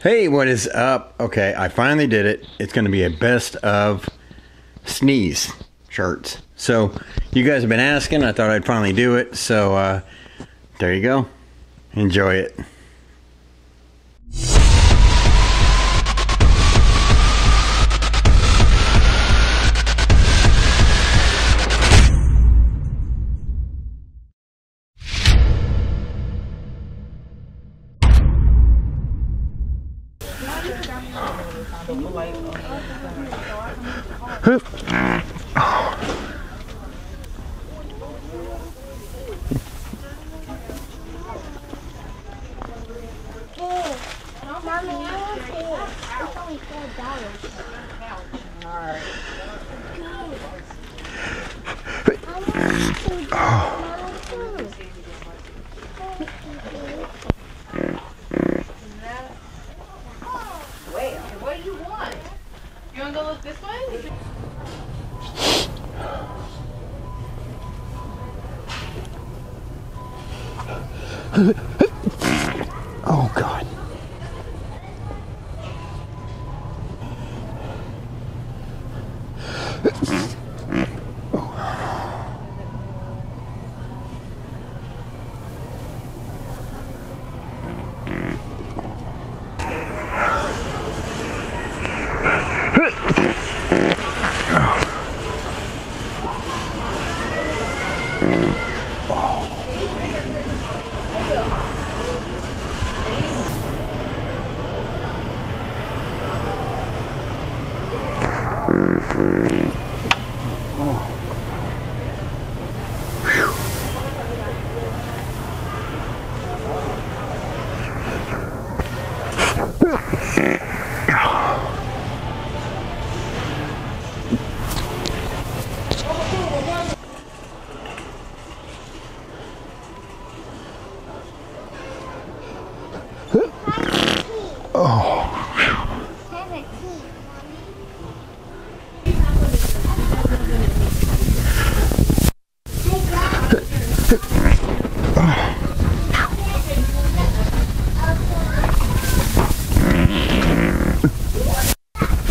Hey, what is up? Okay, I finally did it. It's going to be a best of sneeze Sharts. So you guys have been asking. I thought I'd finally do it. So there you go. Enjoy it. What do you want? You want to go look this way? Oh God.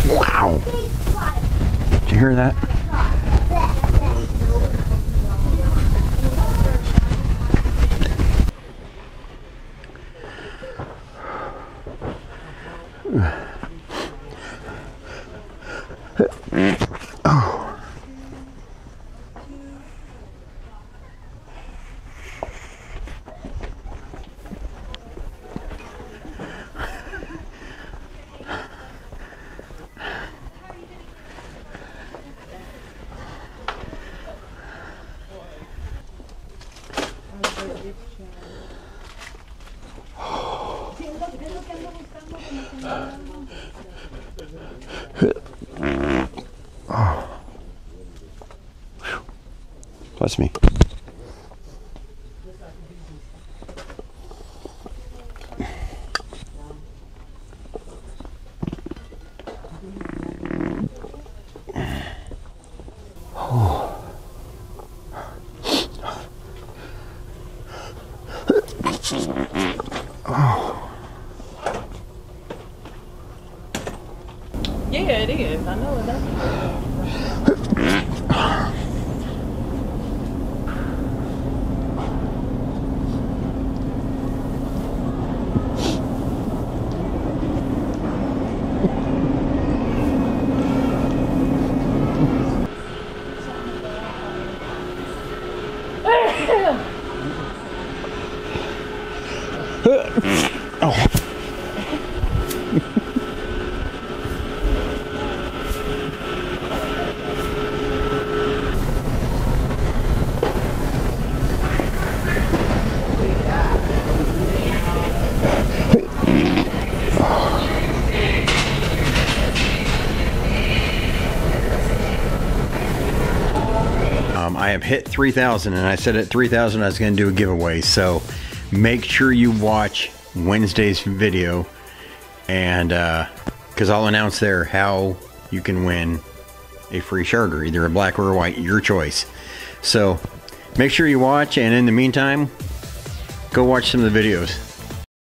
Wow. Did you hear that? Bless me. Yeah, it is. I know it does. Oh. I have hit 3,000, and I said at 3,000 I was going to do a giveaway, so make sure you watch Wednesday's video, and because I'll announce there how you can win a free Sharter, either a black or a white, your choice. So make sure you watch, and in the meantime, go watch some of the videos.